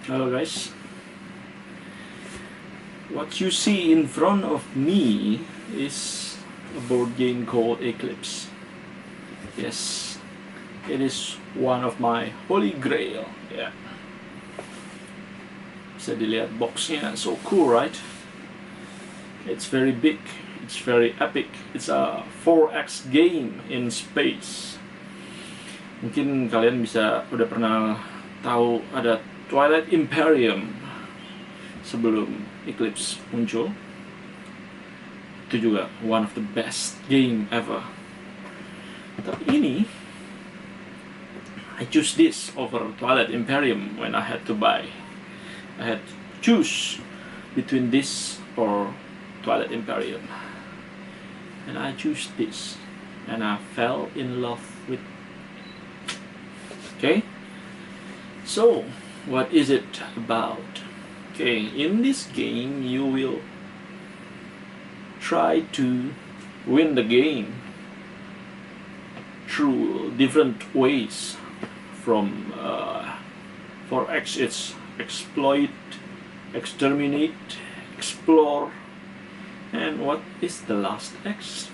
Hello guys, what you see in front of me is a board game called Eclipse. Yes, it is one of my holy grail. Yeah, bisa dilihat boxnya, so cool right? It's very big, it's very epic. It's a 4X game in space. Mungkin kalian udah pernah tahu ada Twilight Imperium sebelum Eclipse muncul. Itu juga one of the best game ever. Tapi ini I choose this over Twilight Imperium when I had to buy. I had to choose between this or Twilight Imperium. And I choose this. And I fell in love with it. Okay? So, what is it about? Okay, in this game you will try to win the game through different ways. From 4X it's exploit, exterminate, explore, and what is the last X?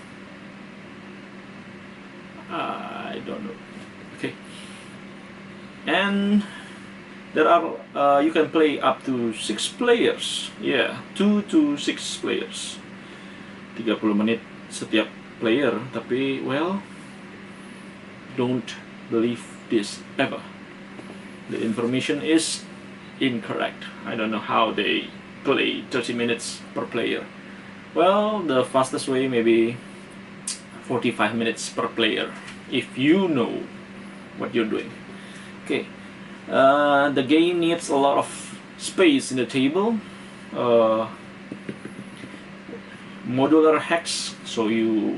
I don't know. Okay, and there are you can play up to 6 players. Yeah, 2 to 6 players. 30 menit setiap player, tapi well, don't believe this ever. The information is incorrect. I don't know how they play 30 minutes per player. Well, the fastest way maybe 45 minutes per player if you know what you're doing. Okay, the game needs a lot of space in the table. Modular hex, so you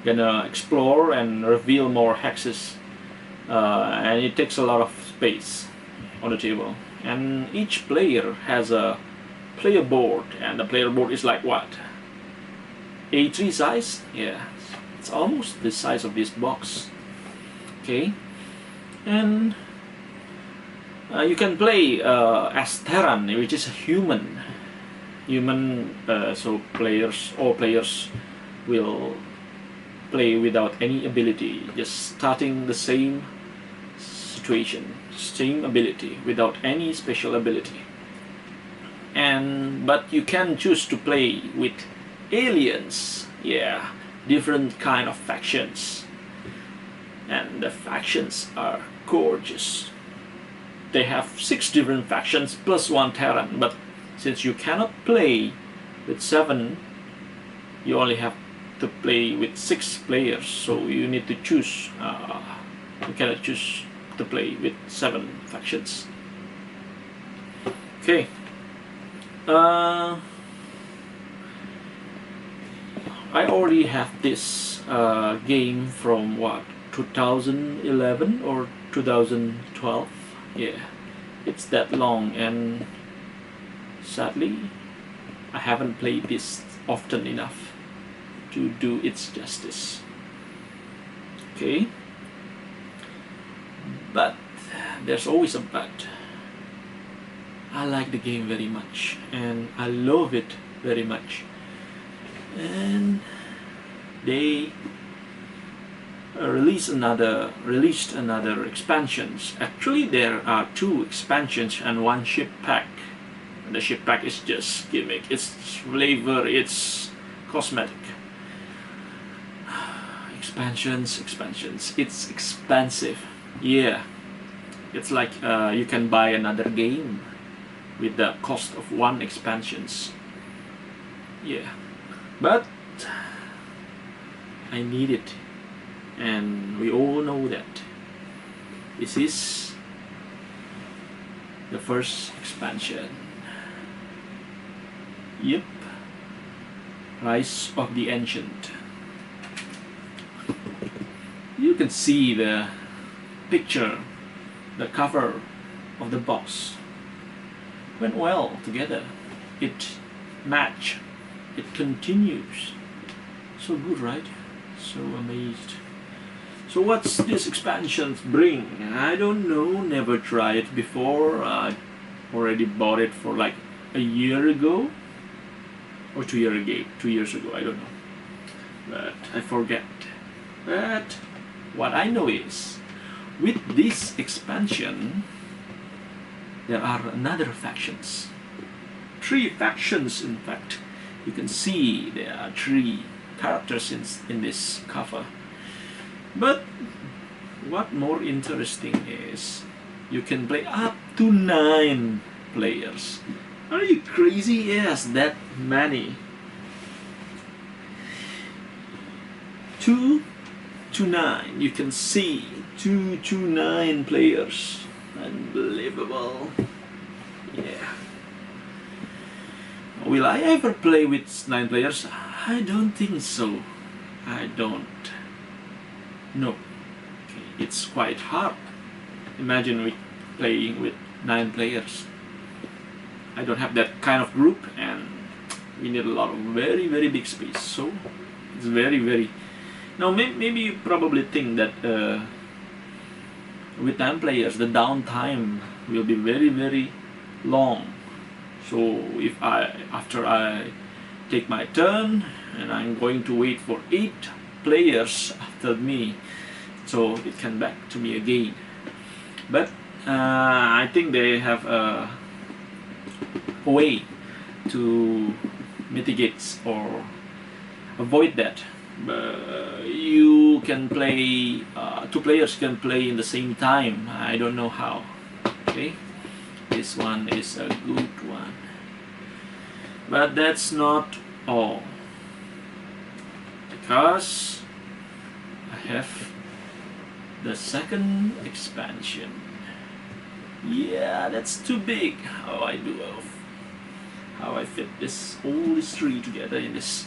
gonna explore and reveal more hexes, and it takes a lot of space on the table. And each player has a player board, and the player board is like what? A3 size? Yeah, it's almost the size of this box. Okay, and you can play as Terran, which is a human. So all players will play without any ability, just starting the same situation, same ability, without any special ability. But you can choose to play with aliens. Yeah, different kind of factions, and the factions are gorgeous. They have 6 different factions plus 1 Terran, but since you cannot play with 7, you only have to play with 6 players, so you need to choose. You cannot choose to play with 7 factions. Okay. I already have this game from what, 2011 or 2012. Yeah, it's that long, and sadly I haven't played this often enough to do its justice. Okay, but there's always a but. I like the game very much, and I love it very much, and they released another expansions. Actually, there are 2 expansions and 1 ship pack. The ship pack is just gimmick. It's flavor. It's cosmetic. Expansions. It's expensive. Yeah, it's like you can buy another game with the cost of 1 expansions. Yeah, but I need it, and we all know that this is the first expansion. Yep, Rise of the Ancient. You can see the picture, the cover of the box went well together. It match, it continues. So good, right? So amazed. So what's this expansion bring? I don't know, never tried it before. already bought it for like a year ago or 2 years ago, I don't know, but I forget. But what I know is, with this expansion, there are another factions. 3 factions, in fact. You can see there are 3 characters in this cover. But what more interesting is, you can play up to 9 players. Are you crazy? Yes, that many. 2 to 9. You can see 2 to 9 players. Unbelievable. Yeah. Will I ever play with 9 players? I don't think so. I don't. No. Okay. It's quite hard. Imagine playing with 9 players. I don't have that kind of group, and we need a lot of very, very big space. So it's very, very. Now maybe you probably think that with 9 players, the downtime will be very, very long. So if after I take my turn, and I'm going to wait for 8 players after me, so it can back to me again. But I think they have a way to mitigate or avoid that. You can play, 2 players can play in the same time. I don't know how. Okay, this one is a good one, but that's not all, because I have the second expansion. Yeah, that's too big. How I fit all these 3 together in this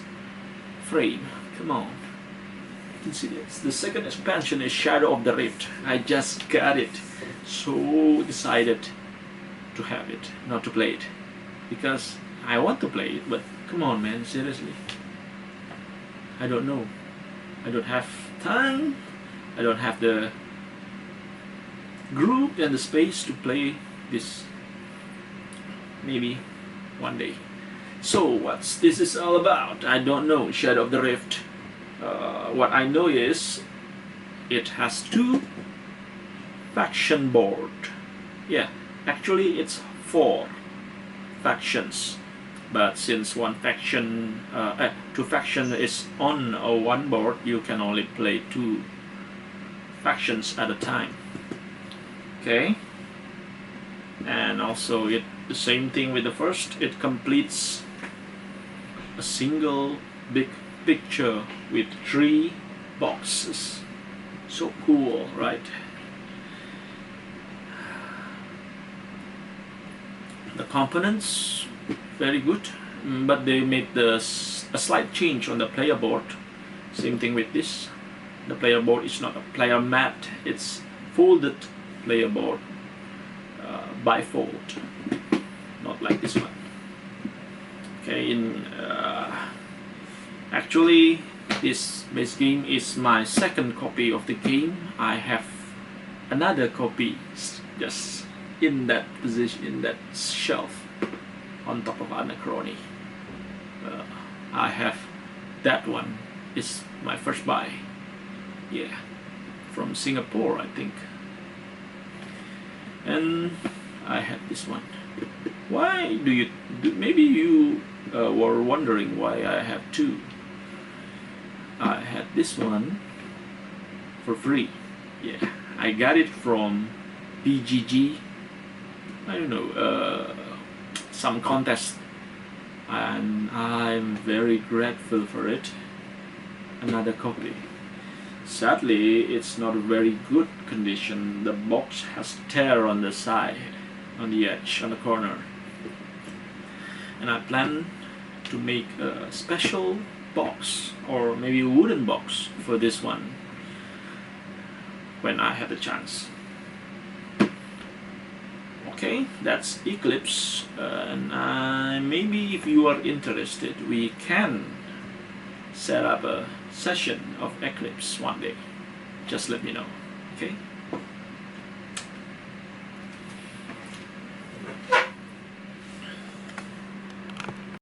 frame. Come on. You can see this. The second expansion is Shadow of the Rift. I just got it. So decided to have it, not to play it. Because I want to play it, but come on, man, seriously. I don't know. I don't have time. I don't have the group and the space to play this. Maybe one day. So what's this is all about? I don't know. Shadow of the Rift. What I know is it has 2 faction board. Yeah, actually it's 4 factions, but since 2 faction is on one board, you can only play 2 factions at a time. Okay, and also the same thing with the first. It completes a single big picture with 3 boxes. So cool, right? The components very good, but they made a slight change on the player board. Same thing with this. The player board is not a player mat, it's folded player board, bifold, not like this one. Okay, actually this base game is my second copy of the game. I have another copy just in that position, in that shelf on top of Anachrony. I have that one. It's my first buy. Yeah, from Singapore, I think. And I had this one. Why do you maybe you were wondering why I have 2. I had this one for free. Yeah, I got it from BGG. I don't know, some contest, and I'm very grateful for it. Another copy. Sadly, it's not a very good condition. The box has tear on the side, on the edge, on the corner. And I plan to make a special box, or maybe a wooden box, for this one when I have the chance. Okay, that's Eclipse, and maybe if you are interested, we can set up a session of Eclipse one day. Just let me know. Okay.